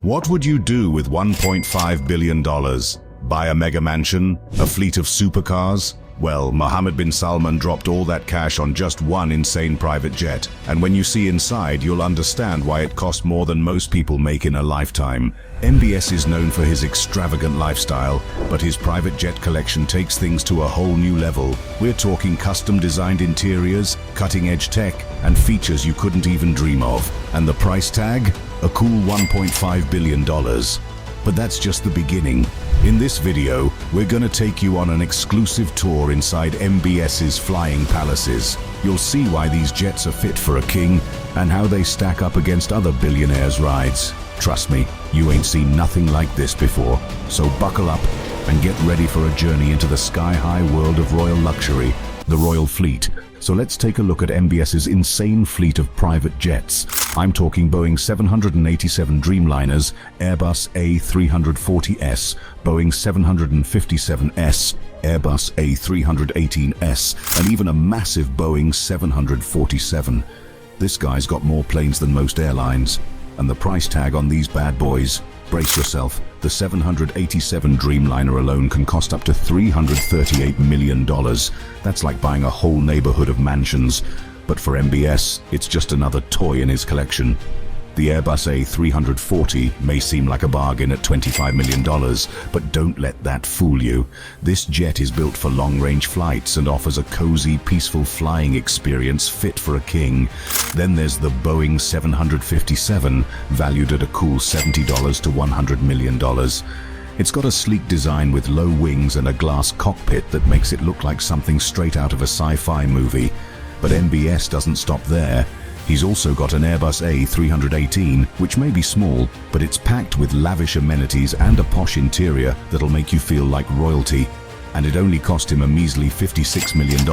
What would you do with $1.5 billion? Buy a mega mansion? A fleet of supercars? Well, Mohammed Bin Salman dropped all that cash on just one insane private jet. And when you see inside, you'll understand why it cost more than most people make in a lifetime. MBS is known for his extravagant lifestyle, but his private jet collection takes things to a whole new level. We're talking custom-designed interiors, cutting-edge tech, and features you couldn't even dream of. And the price tag? A cool $1.5 billion. But that's just the beginning. In this video, we're gonna take you on an exclusive tour inside MBS's flying palaces. You'll see why these jets are fit for a king and how they stack up against other billionaires' rides. Trust me, you ain't seen nothing like this before. So buckle up and get ready for a journey into the sky-high world of royal luxury, the royal fleet. So let's take a look at MBS's insane fleet of private jets. I'm talking Boeing 787 Dreamliners, Airbus A340S, Boeing 757S, Airbus A318S, and even a massive Boeing 747. This guy's got more planes than most airlines. And the price tag on these bad boys, brace yourself, the 787 Dreamliner alone can cost up to $338 million. That's like buying a whole neighborhood of mansions. But for MBS, it's just another toy in his collection. The Airbus A340 may seem like a bargain at $25 million, but don't let that fool you. This jet is built for long-range flights and offers a cozy, peaceful flying experience fit for a king. Then there's the Boeing 757, valued at a cool $70 to $100 million. It's got a sleek design with low wings and a glass cockpit that makes it look like something straight out of a sci-fi movie. But MBS doesn't stop there. He's also got an Airbus A318, which may be small, but it's packed with lavish amenities and a posh interior that'll make you feel like royalty. And it only cost him a measly $56 million.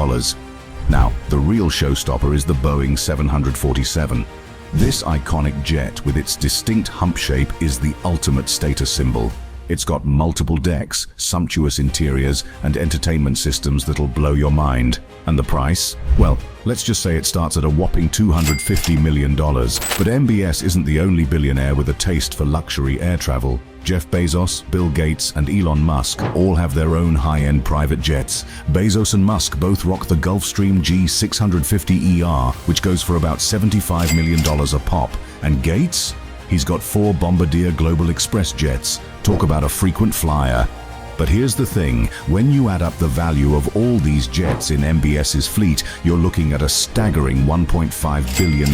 Now, the real showstopper is the Boeing 747. This iconic jet with its distinct hump shape is the ultimate status symbol. It's got multiple decks, sumptuous interiors, and entertainment systems that'll blow your mind. And the price? Well, let's just say it starts at a whopping $250 million. But MBS isn't the only billionaire with a taste for luxury air travel. Jeff Bezos, Bill Gates, and Elon Musk all have their own high-end private jets. Bezos and Musk both rock the Gulfstream G650ER, which goes for about $75 million a pop. And Gates? He's got 4 Bombardier Global Express jets. Talk about a frequent flyer. But here's the thing, when you add up the value of all these jets in MBS's fleet, you're looking at a staggering $1.5 billion.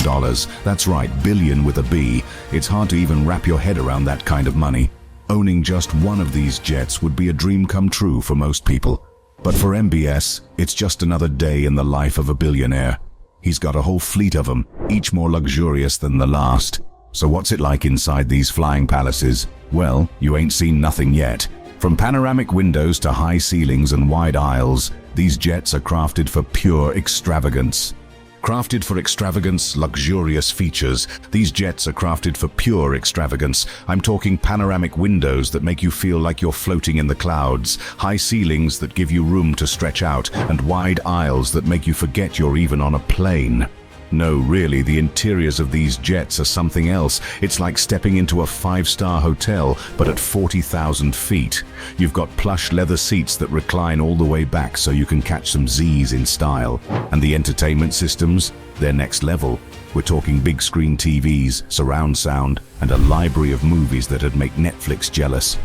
That's right, billion with a B. It's hard to even wrap your head around that kind of money. Owning just one of these jets would be a dream come true for most people. But for MBS, it's just another day in the life of a billionaire. He's got a whole fleet of them, each more luxurious than the last. So what's it like inside these flying palaces? Well, you ain't seen nothing yet. From panoramic windows to high ceilings and wide aisles, these jets are crafted for pure extravagance. Crafted for extravagance, luxurious features. These jets are crafted for pure extravagance. I'm talking panoramic windows that make you feel like you're floating in the clouds, high ceilings that give you room to stretch out, and wide aisles that make you forget you're even on a plane. No, really, the interiors of these jets are something else. It's like stepping into a 5-star hotel, but at 40,000 feet. You've got plush leather seats that recline all the way back so you can catch some Z's in style. And the entertainment systems? They're next level. We're talking big screen TVs, surround sound, and a library of movies that'd make Netflix jealous.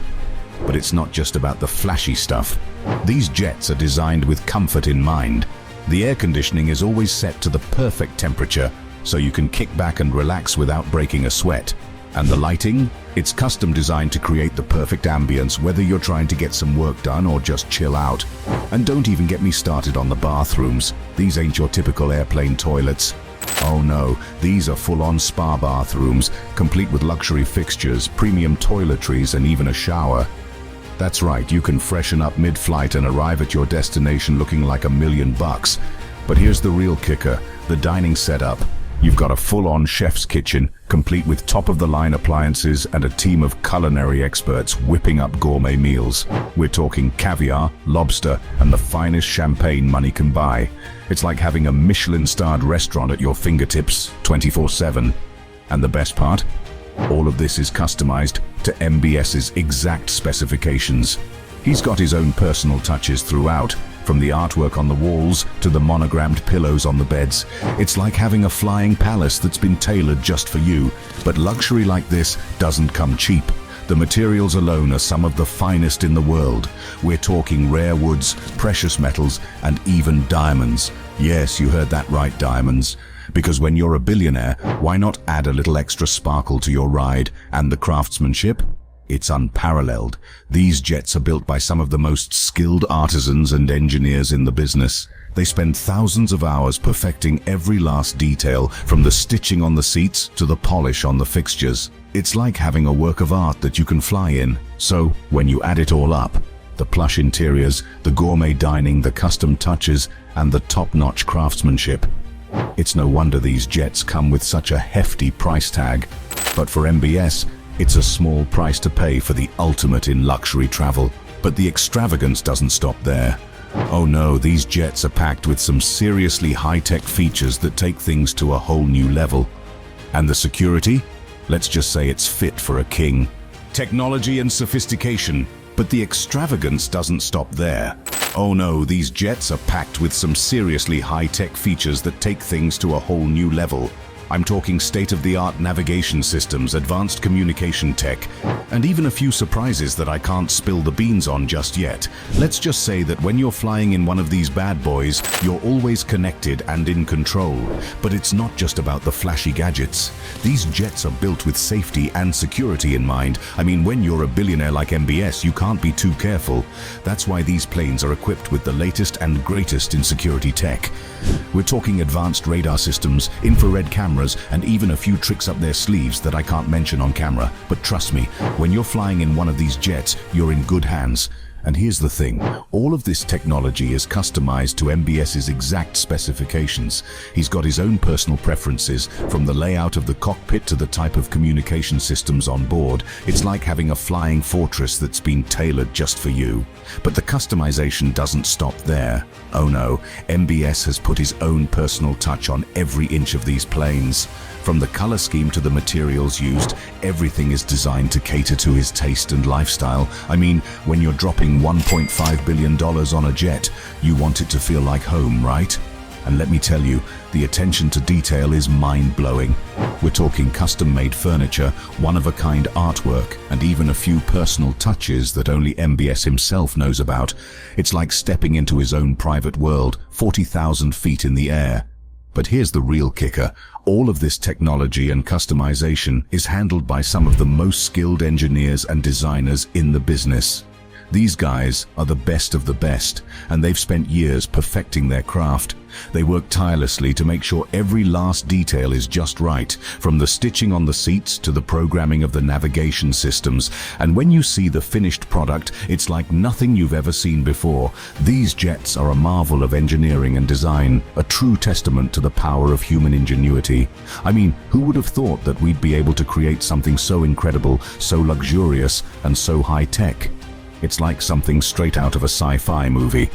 But it's not just about the flashy stuff. These jets are designed with comfort in mind. The air conditioning is always set to the perfect temperature, so you can kick back and relax without breaking a sweat. And the lighting? It's custom designed to create the perfect ambience, whether you're trying to get some work done or just chill out. And don't even get me started on the bathrooms. These ain't your typical airplane toilets. Oh no, these are full-on spa bathrooms, complete with luxury fixtures, premium toiletries, and even a shower. That's right, you can freshen up mid-flight and arrive at your destination looking like $1 million. But here's the real kicker, the dining setup. You've got a full-on chef's kitchen, complete with top-of-the-line appliances and a team of culinary experts whipping up gourmet meals. We're talking caviar, lobster, and the finest champagne money can buy. It's like having a Michelin-starred restaurant at your fingertips, 24/7. And the best part? All of this is customized to MBS's exact specifications. He's got his own personal touches throughout, from the artwork on the walls to the monogrammed pillows on the beds. It's like having a flying palace that's been tailored just for you. But luxury like this doesn't come cheap. The materials alone are some of the finest in the world. We're talking rare woods, precious metals, and even diamonds. Yes, you heard that right, diamonds. Because when you're a billionaire, why not add a little extra sparkle to your ride? And the craftsmanship? It's unparalleled. These jets are built by some of the most skilled artisans and engineers in the business. They spend thousands of hours perfecting every last detail, from the stitching on the seats to the polish on the fixtures. It's like having a work of art that you can fly in. So, when you add it all up, the plush interiors, the gourmet dining, the custom touches, and the top-notch craftsmanship, it's no wonder these jets come with such a hefty price tag. But for MBS, it's a small price to pay for the ultimate in luxury travel. But the extravagance doesn't stop there. Oh no, these jets are packed with some seriously high-tech features that take things to a whole new level. And the security? Let's just say it's fit for a king. Technology and sophistication. But the extravagance doesn't stop there. Oh no, these jets are packed with some seriously high-tech features that take things to a whole new level. I'm talking state-of-the-art navigation systems, advanced communication tech, and even a few surprises that I can't spill the beans on just yet. Let's just say that when you're flying in one of these bad boys, you're always connected and in control. But it's not just about the flashy gadgets. These jets are built with safety and security in mind. I mean, when you're a billionaire like MBS, you can't be too careful. That's why these planes are equipped with the latest and greatest in security tech. We're talking advanced radar systems, infrared cameras, and even a few tricks up their sleeves that I can't mention on camera. But trust me, when you're flying in one of these jets, you're in good hands. And here's the thing, all of this technology is customized to MBS's exact specifications. He's got his own personal preferences, from the layout of the cockpit to the type of communication systems on board. It's like having a flying fortress that's been tailored just for you. But the customization doesn't stop there. Oh no, MBS has put his own personal touch on every inch of these planes. From the color scheme to the materials used, everything is designed to cater to his taste and lifestyle. I mean, when you're dropping $1.5 billion on a jet, you want it to feel like home, right? And let me tell you, the attention to detail is mind-blowing. We're talking custom-made furniture, one-of-a-kind artwork, and even a few personal touches that only MBS himself knows about. It's like stepping into his own private world, 40,000 feet in the air. But here's the real kicker. All of this technology and customization is handled by some of the most skilled engineers and designers in the business. These guys are the best of the best, and they've spent years perfecting their craft. They work tirelessly to make sure every last detail is just right, from the stitching on the seats to the programming of the navigation systems. And when you see the finished product, it's like nothing you've ever seen before. These jets are a marvel of engineering and design, a true testament to the power of human ingenuity. I mean, who would have thought that we'd be able to create something so incredible, so luxurious, and so high-tech? It's like something straight out of a sci-fi movie.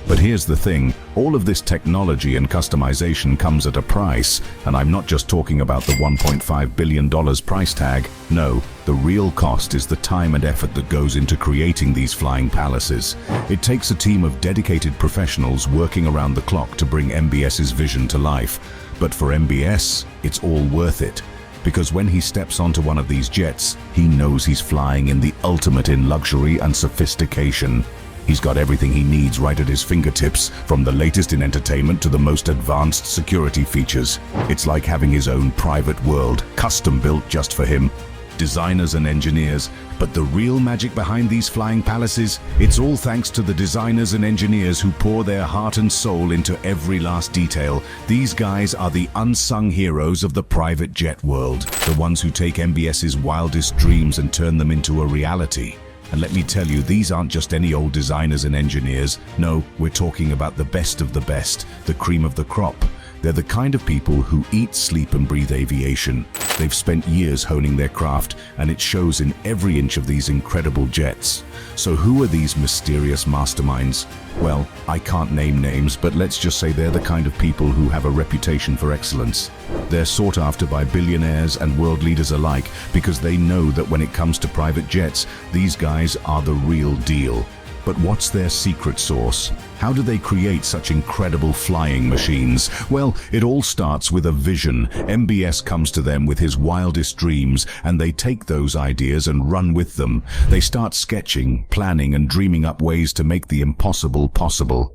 But here's the thing, all of this technology and customization comes at a price, and I'm not just talking about the $1.5 billion price tag. No, the real cost is the time and effort that goes into creating these flying palaces. It takes a team of dedicated professionals working around the clock to bring MBS's vision to life. But for MBS, it's all worth it. Because when he steps onto one of these jets, he knows he's flying in the ultimate in luxury and sophistication. He's got everything he needs right at his fingertips, from the latest in entertainment to the most advanced security features. It's like having his own private world, custom built just for him. Designers and engineers, but the real magic behind these flying palaces, it's all thanks to the designers and engineers who pour their heart and soul into every last detail. These guys are the unsung heroes of the private jet world, the ones who take MBS's wildest dreams and turn them into a reality. And let me tell you, these aren't just any old designers and engineers. No, we're talking about the best of the best, the cream of the crop. They're the kind of people who eat, sleep, and breathe aviation. They've spent years honing their craft, and it shows in every inch of these incredible jets. So who are these mysterious masterminds? Well, I can't name names, but let's just say they're the kind of people who have a reputation for excellence. They're sought after by billionaires and world leaders alike because they know that when it comes to private jets, these guys are the real deal. But what's their secret sauce? How do they create such incredible flying machines? Well, it all starts with a vision. MBS comes to them with his wildest dreams, and they take those ideas and run with them. They start sketching, planning, and dreaming up ways to make the impossible possible.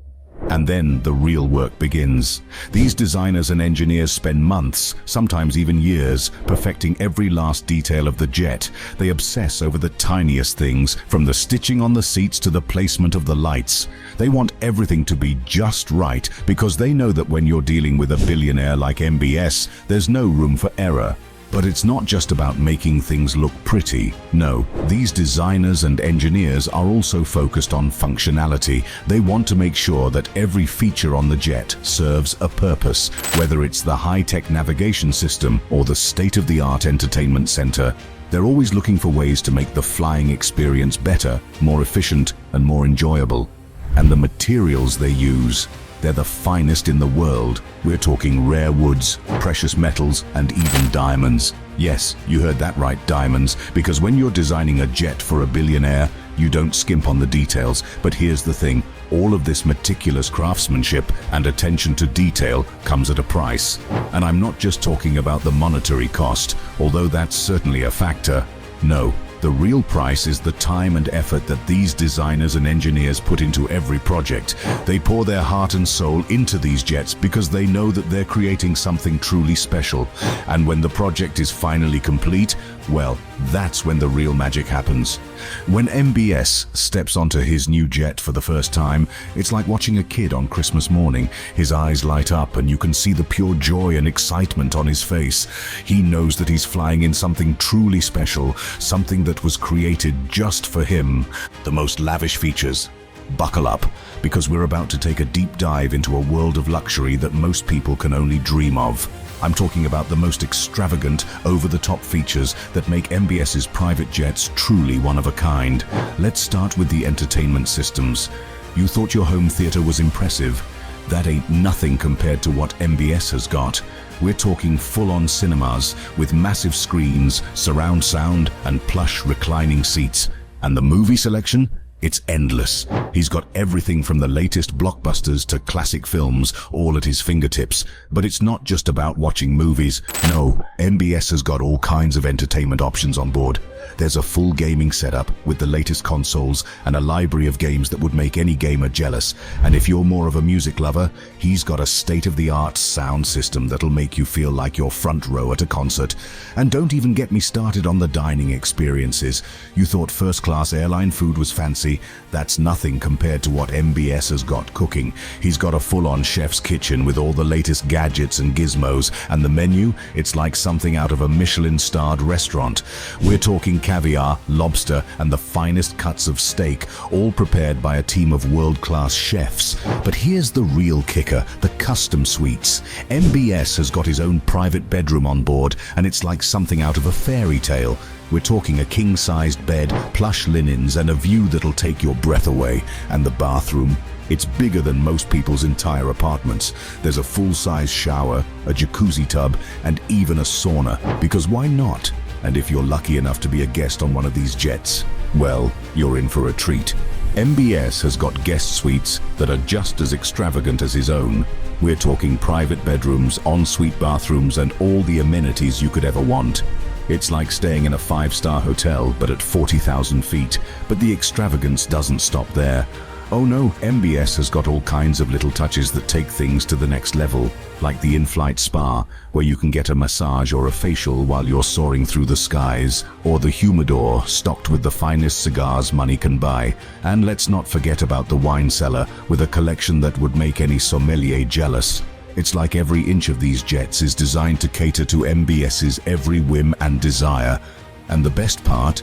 And then the real work begins. These designers and engineers spend months, sometimes even years, perfecting every last detail of the jet. They obsess over the tiniest things, from the stitching on the seats to the placement of the lights. They want everything to be just right because they know that when you're dealing with a billionaire like MBS, there's no room for error. But it's not just about making things look pretty. No, these designers and engineers are also focused on functionality. They want to make sure that every feature on the jet serves a purpose, whether it's the high-tech navigation system or the state-of-the-art entertainment center. They're always looking for ways to make the flying experience better, more efficient, and more enjoyable. And the materials they use, they're the finest in the world. We're talking rare woods, precious metals, and even diamonds. Yes, you heard that right, diamonds, because when you're designing a jet for a billionaire, you don't skimp on the details. But here's the thing, all of this meticulous craftsmanship and attention to detail comes at a price. And I'm not just talking about the monetary cost, although that's certainly a factor. No. The real price is the time and effort that these designers and engineers put into every project. They pour their heart and soul into these jets because they know that they're creating something truly special. And when the project is finally complete, well, that's when the real magic happens. When MBS steps onto his new jet for the first time, it's like watching a kid on Christmas morning. His eyes light up and you can see the pure joy and excitement on his face. He knows that he's flying in something truly special, something that was created just for him. The most lavish features. Buckle up, because we're about to take a deep dive into a world of luxury that most people can only dream of. I'm talking about the most extravagant, over-the-top features that make MBS's private jets truly one of a kind. Let's start with the entertainment systems. You thought your home theater was impressive? That ain't nothing compared to what MBS has got. We're talking full-on cinemas with massive screens, surround sound, and plush reclining seats. And the movie selection? It's endless. He's got everything from the latest blockbusters to classic films, all at his fingertips. But it's not just about watching movies. No, MBS has got all kinds of entertainment options on board. There's a full gaming setup with the latest consoles and a library of games that would make any gamer jealous. And if you're more of a music lover, he's got a state-of-the-art sound system that'll make you feel like you're front row at a concert. And don't even get me started on the dining experiences. You thought first-class airline food was fancy? That's nothing compared to what MBS has got cooking. He's got a full-on chef's kitchen with all the latest gadgets and gizmos, and the menu, it's like something out of a Michelin-starred restaurant. We're talking caviar, lobster, and the finest cuts of steak, all prepared by a team of world-class chefs. But here's the real kicker, the custom suites. MBS has got his own private bedroom on board, and it's like something out of a fairy tale. We're talking a king-sized bed, plush linens, and a view that'll take your breath away. And the bathroom? It's bigger than most people's entire apartments. There's a full-size shower, a jacuzzi tub, and even a sauna. Because why not? And if you're lucky enough to be a guest on one of these jets, well, you're in for a treat. MBS has got guest suites that are just as extravagant as his own. We're talking private bedrooms, en-suite bathrooms, and all the amenities you could ever want. It's like staying in a 5-star hotel, but at 40,000 feet. But the extravagance doesn't stop there. Oh no, MBS has got all kinds of little touches that take things to the next level, like the in-flight spa, where you can get a massage or a facial while you're soaring through the skies, or the humidor stocked with the finest cigars money can buy. And let's not forget about the wine cellar, with a collection that would make any sommelier jealous. It's like every inch of these jets is designed to cater to MBS's every whim and desire. And the best part?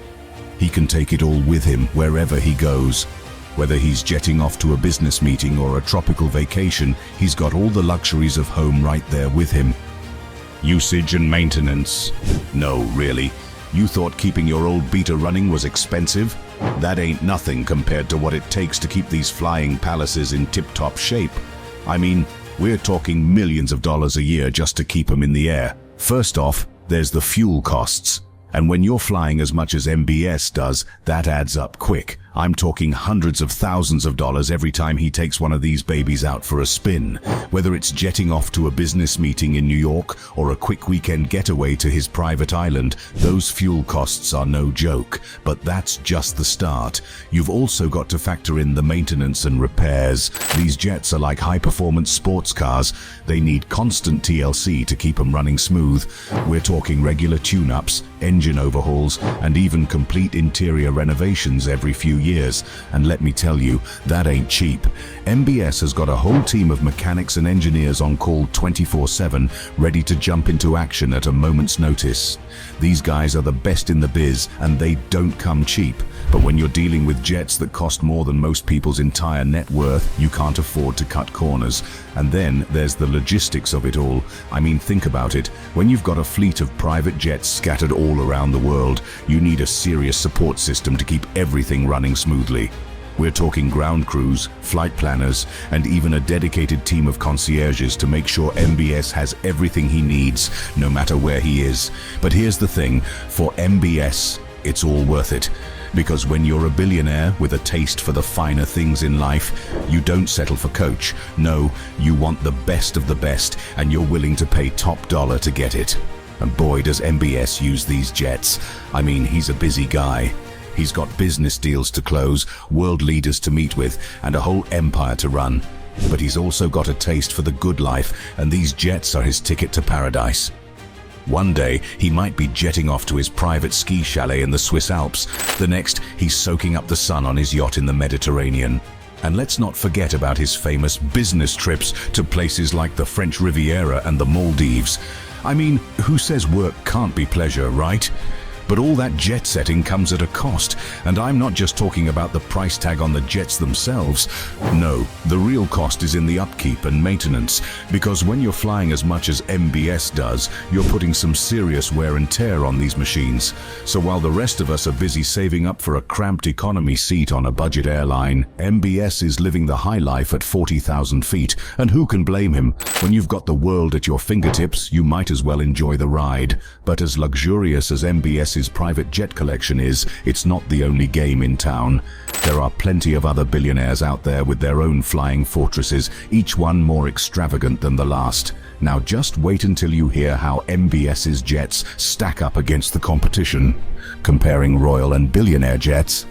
He can take it all with him wherever he goes. Whether he's jetting off to a business meeting or a tropical vacation, he's got all the luxuries of home right there with him. Usage and maintenance. No, really. You thought keeping your old Beta running was expensive? That ain't nothing compared to what it takes to keep these flying palaces in tip-top shape. I mean, we're talking millions of dollars a year just to keep them in the air. First off, there's the fuel costs. And when you're flying as much as MBS does, that adds up quick. I'm talking hundreds of thousands of dollars every time he takes one of these babies out for a spin. Whether it's jetting off to a business meeting in New York or a quick weekend getaway to his private island, those fuel costs are no joke. But that's just the start. You've also got to factor in the maintenance and repairs. These jets are like high-performance sports cars. They need constant TLC to keep them running smooth. We're talking regular tune-ups, engine overhauls, and even complete interior renovations every few years. And let me tell you, that ain't cheap. MBS has got a whole team of mechanics and engineers on call 24/7, ready to jump into action at a moment's notice. These guys are the best in the biz, and they don't come cheap. But when you're dealing with jets that cost more than most people's entire net worth, you can't afford to cut corners. And then there's the logistics of it all. I mean, think about it. When you've got a fleet of private jets scattered all around the world, you need a serious support system to keep everything running smoothly. We're talking ground crews, flight planners, and even a dedicated team of concierges to make sure MBS has everything he needs, no matter where he is. But here's the thing, for MBS, it's all worth it. Because when you're a billionaire with a taste for the finer things in life, you don't settle for coach. No, you want the best of the best, and you're willing to pay top dollar to get it. And boy, does MBS use these jets. I mean, he's a busy guy. He's got business deals to close, world leaders to meet with, and a whole empire to run. But he's also got a taste for the good life, and these jets are his ticket to paradise. One day, he might be jetting off to his private ski chalet in the Swiss Alps. The next, he's soaking up the sun on his yacht in the Mediterranean. And let's not forget about his famous business trips to places like the French Riviera and the Maldives. I mean, who says work can't be pleasure, right? But all that jet setting comes at a cost, and I'm not just talking about the price tag on the jets themselves. No, the real cost is in the upkeep and maintenance, because when you're flying as much as MBS does, you're putting some serious wear and tear on these machines. So while the rest of us are busy saving up for a cramped economy seat on a budget airline, MBS is living the high life at 40,000 feet, and who can blame him? When you've got the world at your fingertips, you might as well enjoy the ride. But as luxurious as MBS's private jet collection is, it's not the only game in town. There are plenty of other billionaires out there with their own flying fortresses, each one more extravagant than the last. Now just wait until you hear how MBS's jets stack up against the competition. Comparing royal and billionaire jets,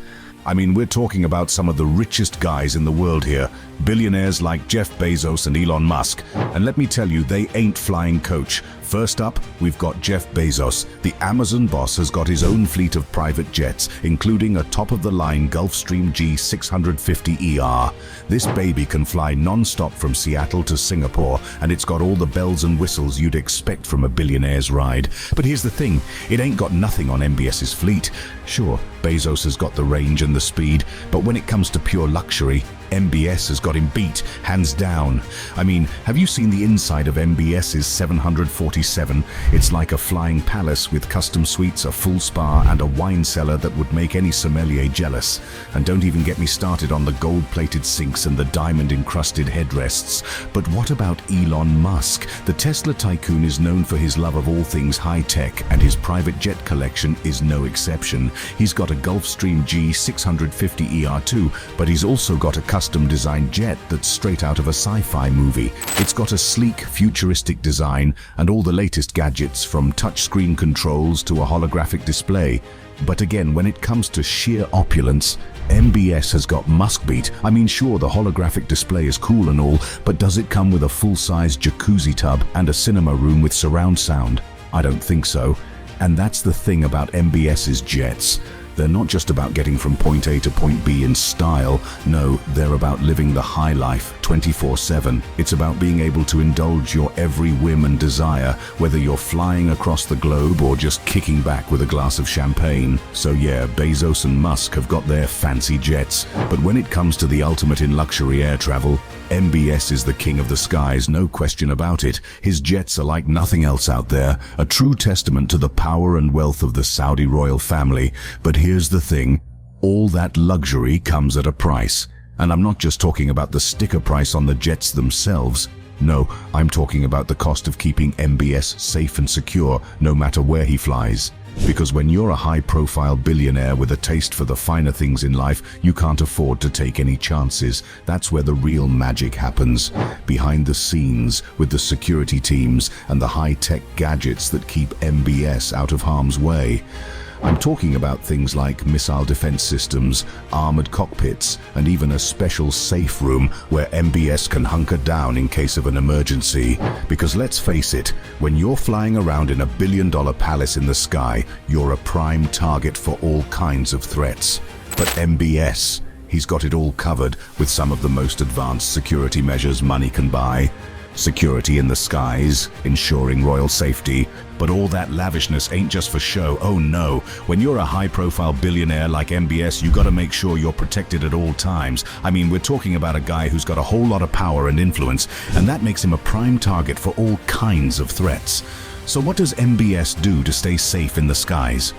I mean, we're talking about some of the richest guys in the world here. Billionaires like Jeff Bezos and Elon Musk. And let me tell you, they ain't flying coach. First up, we've got Jeff Bezos. The Amazon boss has got his own fleet of private jets, including a top-of-the-line Gulfstream G650ER. This baby can fly non-stop from Seattle to Singapore, and it's got all the bells and whistles you'd expect from a billionaire's ride. But here's the thing, it ain't got nothing on MBS's fleet. Sure, Bezos has got the range and the speed, but when it comes to pure luxury, MBS has got him beat, hands down. I mean, have you seen the inside of MBS's 747? It's like a flying palace with custom suites, a full spa, and a wine cellar that would make any sommelier jealous. And don't even get me started on the gold-plated sinks and the diamond-encrusted headrests. But what about Elon Musk? The Tesla tycoon is known for his love of all things high-tech, and his private jet collection is no exception. He's got a Gulfstream G650ER too, but he's also got a custom-designed jet that's straight out of a sci-fi movie. It's got a sleek, futuristic design and all the latest gadgets from touchscreen controls to a holographic display. But again, when it comes to sheer opulence, MBS has got Musk beat. I mean, sure, the holographic display is cool and all, but does it come with a full-size jacuzzi tub and a cinema room with surround sound? I don't think so. And that's the thing about MBS's jets. They're not just about getting from point A to point B in style. No, they're about living the high life 24/7. It's about being able to indulge your every whim and desire, whether you're flying across the globe or just kicking back with a glass of champagne. So yeah, Bezos and Musk have got their fancy jets, but when it comes to the ultimate in luxury air travel, MBS is the king of the skies, no question about it. His jets are like nothing else out there, a true testament to the power and wealth of the Saudi royal family. But here's the thing, all that luxury comes at a price. And I'm not just talking about the sticker price on the jets themselves. No, I'm talking about the cost of keeping MBS safe and secure, no matter where he flies. Because when you're a high-profile billionaire with a taste for the finer things in life, you can't afford to take any chances. That's where the real magic happens. Behind the scenes, with the security teams and the high-tech gadgets that keep MBS out of harm's way. I'm talking about things like missile defense systems, armored cockpits, and even a special safe room where MBS can hunker down in case of an emergency. Because let's face it, when you're flying around in a billion-dollar palace in the sky, you're a prime target for all kinds of threats. But MBS, he's got it all covered with some of the most advanced security measures money can buy. Security in the skies, ensuring royal safety. But all that lavishness ain't just for show, oh no. When you're a high-profile billionaire like MBS, you gotta make sure you're protected at all times. I mean, we're talking about a guy who's got a whole lot of power and influence, and that makes him a prime target for all kinds of threats. So what does MBS do to stay safe in the skies?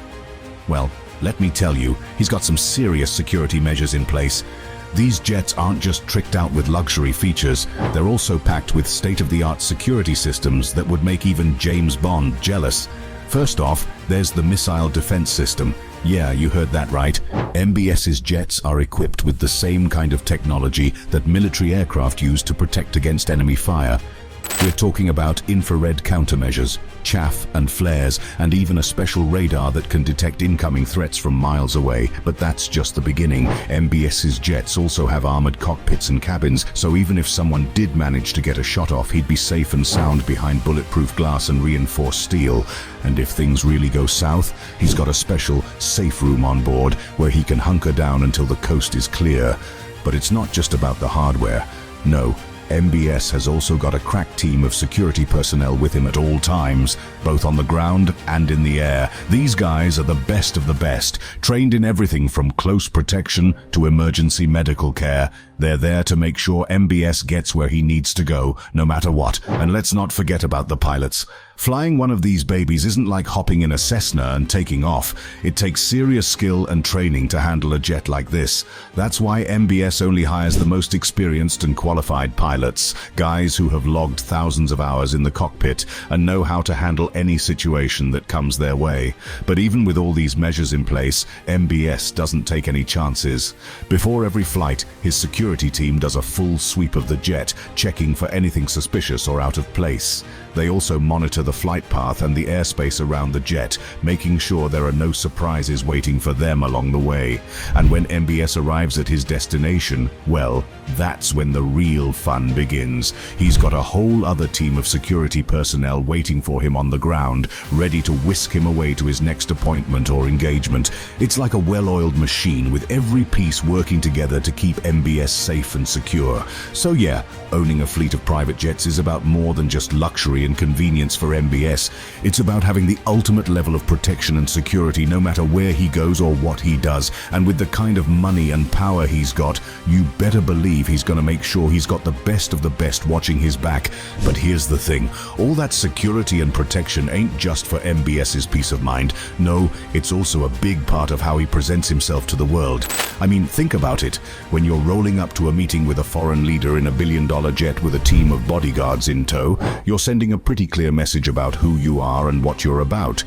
Well, let me tell you, he's got some serious security measures in place. These jets aren't just tricked out with luxury features, they're also packed with state-of-the-art security systems that would make even James Bond jealous. First off, there's the missile defense system. Yeah, you heard that right. MBS's jets are equipped with the same kind of technology that military aircraft use to protect against enemy fire. We're talking about infrared countermeasures, chaff and flares, and even a special radar that can detect incoming threats from miles away. But that's just the beginning. MBS's jets also have armored cockpits and cabins, so even if someone did manage to get a shot off, he'd be safe and sound behind bulletproof glass and reinforced steel. And if things really go south, he's got a special safe room on board where he can hunker down until the coast is clear. But it's not just about the hardware. No. MBS has also got a crack team of security personnel with him at all times, both on the ground and in the air. These guys are the best of the best, trained in everything from close protection to emergency medical care. They're there to make sure MBS gets where he needs to go, no matter what. And let's not forget about the pilots. Flying one of these babies isn't like hopping in a Cessna and taking off. It takes serious skill and training to handle a jet like this. That's why MBS only hires the most experienced and qualified pilots, guys who have logged thousands of hours in the cockpit and know how to handle any situation that comes their way. But even with all these measures in place, MBS doesn't take any chances. Before every flight, his security team does a full sweep of the jet, checking for anything suspicious or out of place. They also monitor the flight path and the airspace around the jet, making sure there are no surprises waiting for them along the way. And when MBS arrives at his destination, well, that's when the real fun begins. He's got a whole other team of security personnel waiting for him on the ground, ready to whisk him away to his next appointment or engagement. It's like a well-oiled machine with every piece working together to keep MBS safe and secure. So yeah, owning a fleet of private jets is about more than just luxury and convenience for MBS. It's about having the ultimate level of protection and security no matter where he goes or what he does. And with the kind of money and power he's got, you better believe he's going to make sure he's got the best of the best watching his back. But here's the thing, all that security and protection ain't just for MBS's peace of mind. No, it's also a big part of how he presents himself to the world. I mean, think about it. When you're rolling up to a meeting with a foreign leader in a billion-dollar jet with a team of bodyguards in tow, you're sending a pretty clear message about who you are and what you're about.